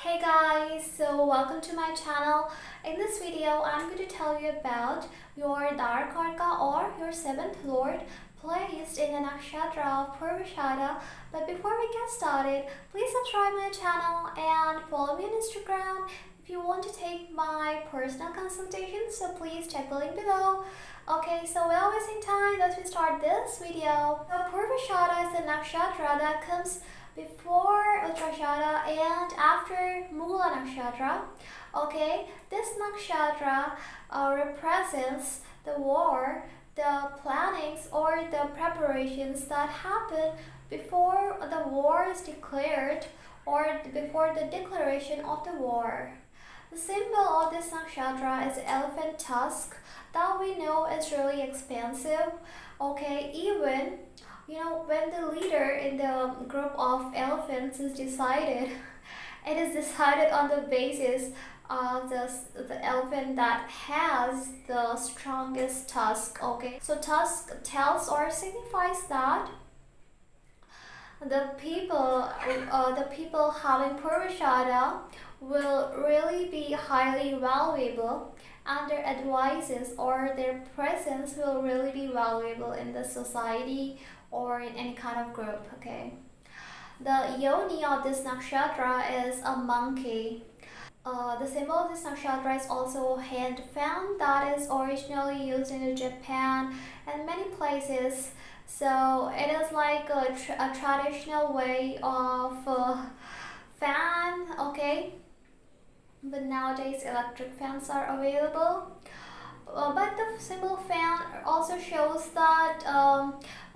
Hey guys, so welcome to my channel. In this video, I'm going to tell you about your Darakaraka or your 7th Lord placed in the Nakshatra of Purvashada. But before we get started, please subscribe my channel and follow me on Instagram. If you want to take my personal consultation, so please check the link below. Okay, so without wasting time, let's start this video. So Purvashada is the nakshatra that comes before Uttarashada and after Mula Nakshatra. Okay, this nakshatra represents the war, the plannings or the preparations that happen before the war is declared or before the declaration of the war. The symbol of this nakshatra is elephant tusk that we know is really expensive. Okay, even when the leader in the group of elephants is decided, it is decided on the basis of the elephant that has the strongest tusk. Okay, so tusk tells or signifies that the people having Purvashada will really be highly valuable, and their advices or their presence will really be valuable in the society or in any kind of group. Okay, the yoni of this nakshatra is a monkey. The symbol of this nakshatra is also a hand fan that is originally used in Japan and many places. So it is like a traditional way of fan. Okay, but nowadays electric fans are available. But the symbol fan also shows that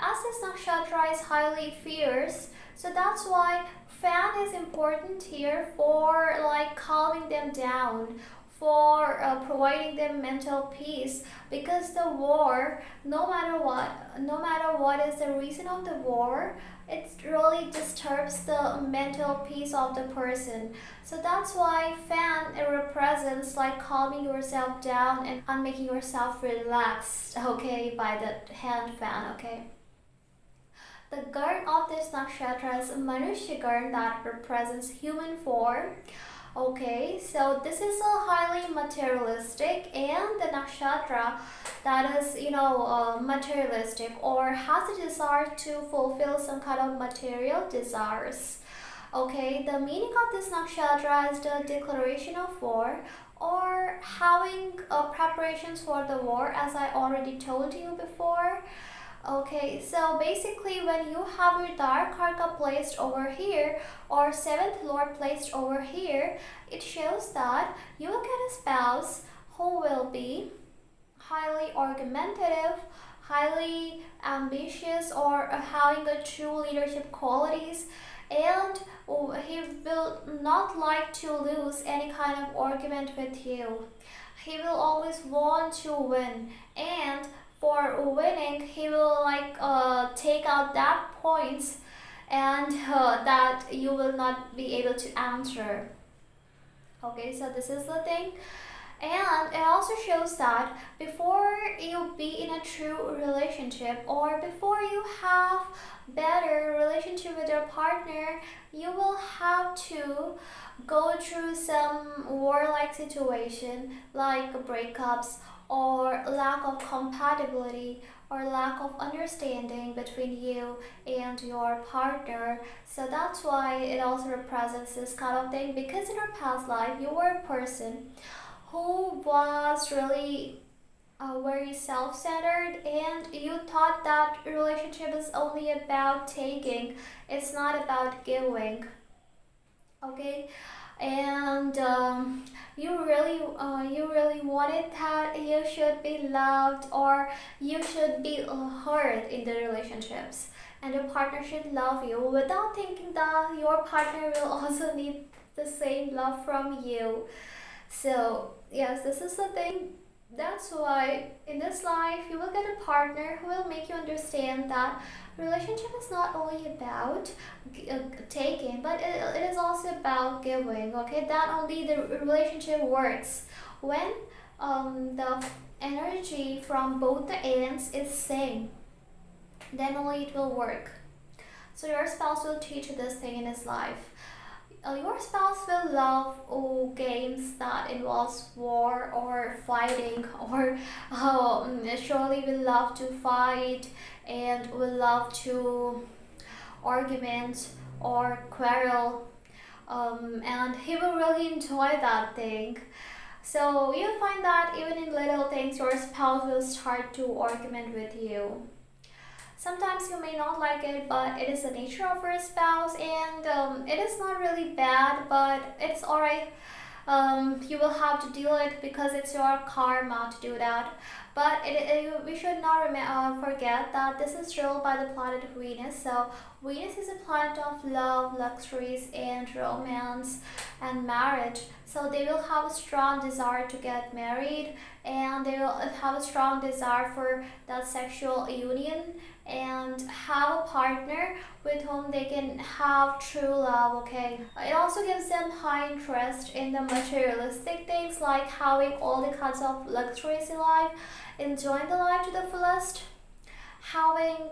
as this nakshatra is highly fierce, so that's why fan is important here for like calming them down, for providing them mental peace, because the war, no matter what is the reason of the war, it really disturbs the mental peace of the person. So that's why fan it represents like calming yourself down and making yourself relaxed, okay, by the hand fan. Okay, the garn of this nakshatra is Manushya garn that represents human form. Okay, so this is a highly materialistic, and the nakshatra that is materialistic or has a desire to fulfill some kind of material desires. Okay, the meaning of this nakshatra is the declaration of war or having preparations for the war, as I already told you before. Okay, so basically when you have your Darakaraka placed over here or 7th Lord placed over here, it shows that you will get a spouse who will be highly argumentative, highly ambitious, or having a true leadership qualities, and he will not like to lose any kind of argument with you. He will always want to win, and for winning he will take out that points and that you will not be able to answer. Okay, so this is the thing. And it also shows that before you be in a true relationship or before you have better relationship with your partner, you will have to go through some war-like situation like breakups or lack of compatibility or lack of understanding between you and your partner. So that's why it also represents this kind of thing, because in your past life you were a person who was really very self-centered, and you thought that relationship is only about taking, it's not about giving. Okay, and you really wanted that you should be loved or you should be heard in the relationships, and your partner should love you without thinking that your partner will also need the same love from you. So yes, this is the thing. That's why in this life you will get a partner who will make you understand that relationship is not only about taking, but it is also about giving. Okay, that only the relationship works when the energy from both the ends is same, then only it will work. So your spouse will teach you this thing in his life. your spouse will love games that involves war or fighting, or surely will love to fight and will love to argument or quarrel, and he will really enjoy that thing. So you'll find that even in little things, your spouse will start to argument with you. Sometimes you may not like it, but it is the nature of your spouse, and it is not really bad, but it's alright. You will have to deal it because it's your karma to do that. But we should not forget that this is ruled by the planet Venus. So Venus is a planet of love, luxuries, and romance and marriage. So they will have a strong desire to get married, and they will have a strong desire for that sexual union and have a partner with whom they can have true love. Okay, it also gives them high interest in the materialistic things, like having all the kinds of luxuries in life, enjoying the life to the fullest, having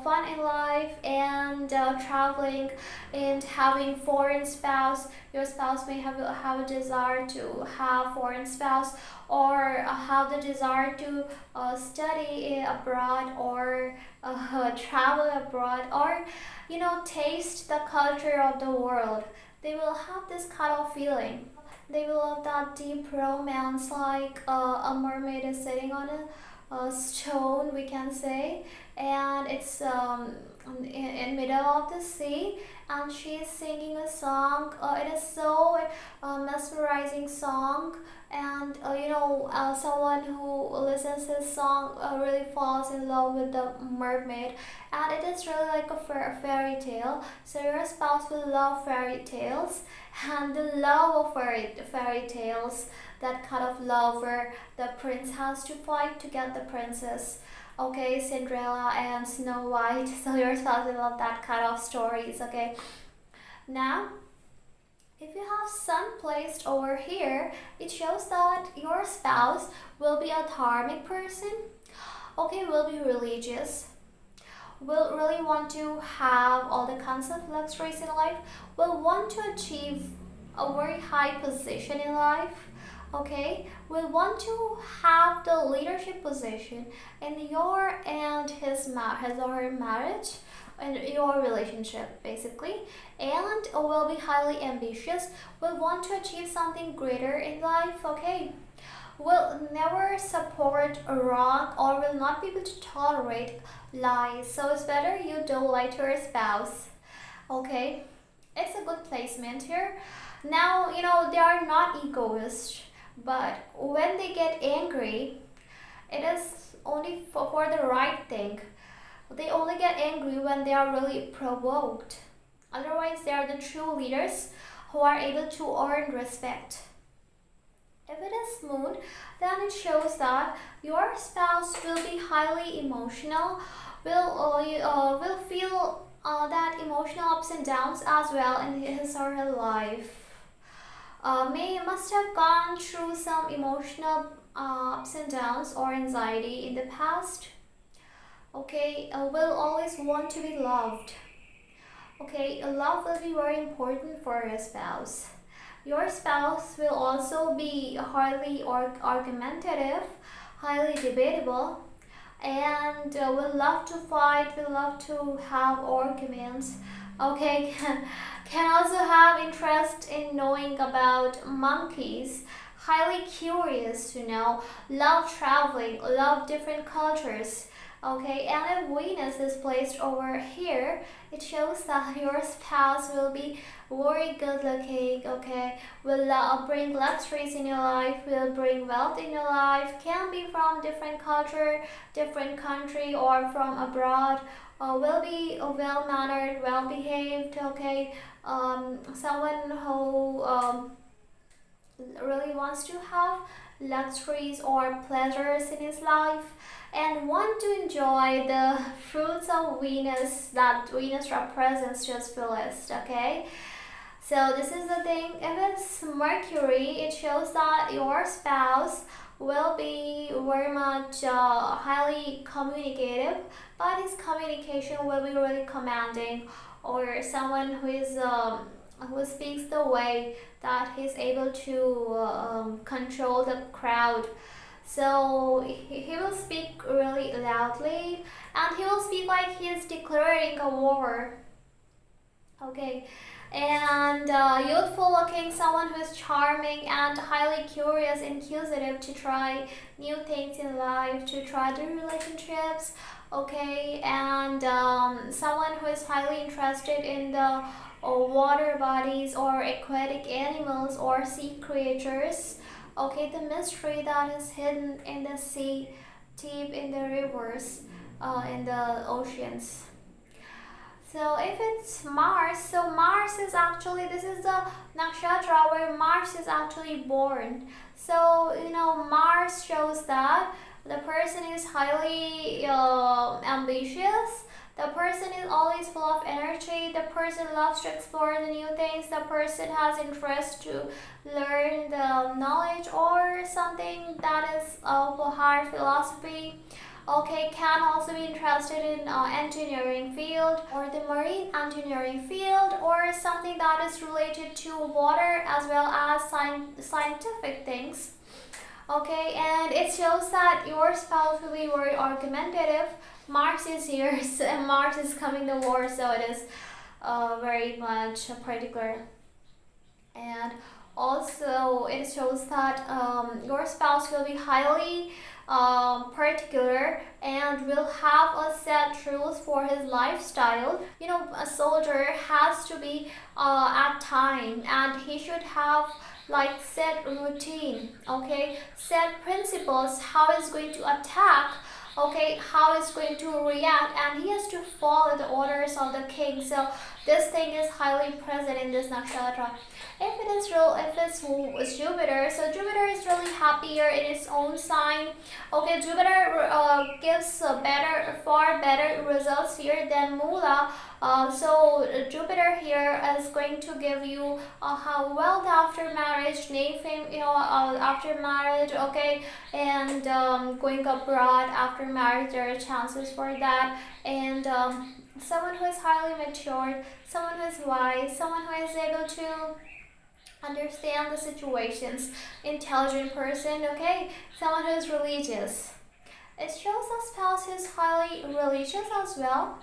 fun in life, and traveling, and having foreign spouse. Your spouse may have a desire to have foreign spouse, or have the desire to study abroad, or travel abroad, or taste the culture of the world. They will have this kind of feeling. They will have that deep romance, like a mermaid is sitting on a stone, we can say, and it's in middle of the sea, and she is singing a song. It is so mesmerizing song, and someone who listens to this song really falls in love with the mermaid, and it is really like a fairy tale. So your spouse will love fairy tales, and the love of fairy tales, that kind of love where the prince has to fight to get the princess. Okay, Cinderella and Snow White. So your spouse will love that kind of stories. Okay, now if you have sun placed over here, it shows that your spouse will be a dharmic person. Okay, will be religious, will really want to have all the kinds of luxuries in life, will want to achieve a very high position in life. Okay, will want to have the leadership position in your and his or her marriage, in your relationship basically, and will be highly ambitious, will want to achieve something greater in life. Okay, will never support wrong, or will not be able to tolerate lies. So it's better you don't lie to your spouse. Okay, it's a good placement here. Now they are not egoists, but when they get angry, it is only for the right thing. They only get angry when they are really provoked. Otherwise, they are the true leaders who are able to earn respect. If it is smooth, then it shows that your spouse will be highly emotional, will feel that emotional ups and downs as well in his or her life. Must have gone through some emotional ups and downs or anxiety in the past. Okay, will always want to be loved. Okay, love will be very important for your spouse. Your spouse will also be highly argumentative, highly debatable, and will love to fight, will love to have arguments. Okay, can also have interest in knowing about monkeys, highly curious to know, love traveling, love different cultures. Okay, and if Venus is placed over here, it shows that your spouse will be very good looking. Okay, will bring luxuries in your life, will bring wealth in your life, can be from different culture, different country, or from abroad. Will be well mannered, well behaved. Okay, someone who really wants to have luxuries or pleasures in his life, and want to enjoy the fruits of Venus that Venus represents to its fullest. Okay, so this is the thing. If it's Mercury, it shows that your spouse will be very much highly communicative, but his communication will be really commanding, or someone who is who speaks the way that he's able to control the crowd. So he will speak really loudly, and he will speak like he's declaring a war. Okay, and youthful looking, someone who is charming and highly curious, inquisitive to try new things in life, to try new relationships. Okay, and someone who is highly interested in the water bodies or aquatic animals or sea creatures. Okay, the mystery that is hidden in the sea, deep in the rivers, in the oceans. So if it's Mars, so Mars is actually, this is the nakshatra where Mars is actually born. So, Mars shows that the person is highly ambitious. The person is always full of energy. The person loves to explore the new things. The person has interest to learn the knowledge or something that is of a higher philosophy. Okay, can also be interested in engineering field or the marine engineering field or something that is related to water as well as scientific things. Okay, and it shows that your spouse will be very argumentative. Mars is here, and Mars is coming to war, so it is very much particular. And also it shows that your spouse will be highly particular and will have a set rules for his lifestyle. A soldier has to be at time, and he should have like set routine, okay, set principles, how he's going to attack, okay, how he's going to react, and he has to follow the orders of the king. So this thing is highly present in this nakshatra. If it's Jupiter, so Jupiter is really happier in its own sign. Okay, Jupiter gives far better results here than Mula. So Jupiter here is going to give you how wealth after marriage, name, fame, after marriage, okay, and going abroad after marriage, there are chances for that, and someone who is highly matured, someone who is wise, someone who is able to understand the situations, intelligent person, okay, someone who is religious. It shows a spouse is highly religious as well.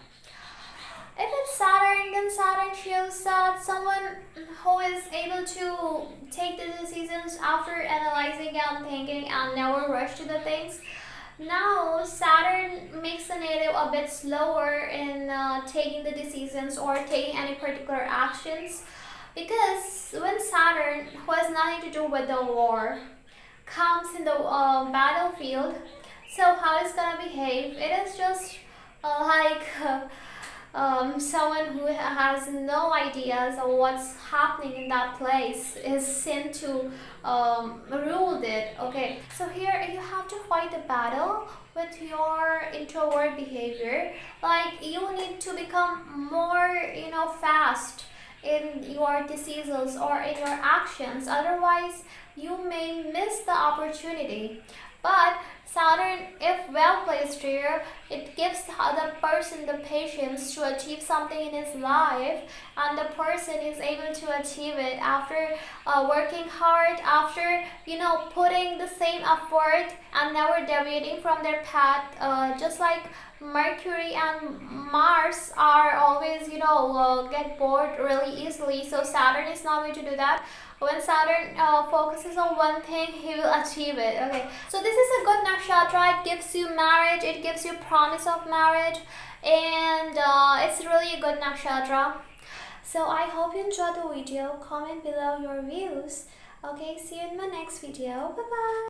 If it's Saturn, then Saturn shows that someone who is able to take the decisions after analyzing and thinking and never rush to the things. Now Saturn makes the native a bit slower in taking the decisions or taking any particular actions, because when Saturn, who has nothing to do with the war, comes in the battlefield, so how it's gonna behave? It is just someone who has no ideas of what's happening in that place is sent to rule it. Okay, so here you have to fight the battle with your introvert behavior. Like you need to become more, fast in your decisions or in your actions. Otherwise, you may miss the opportunity. But Saturn, if well placed here, it gives the person the patience to achieve something in his life, and the person is able to achieve it after working hard, after putting the same effort and never deviating from their path. Just like Mercury and Mars are always get bored really easily, so Saturn is not going to do that. When Saturn focuses on one thing, he will achieve it. Okay, so this is a good nakshatra. It gives you marriage, it gives you promise of marriage, and it's really a good nakshatra. So I hope you enjoyed the video. Comment below your views. Okay, see you in my next video. Bye bye.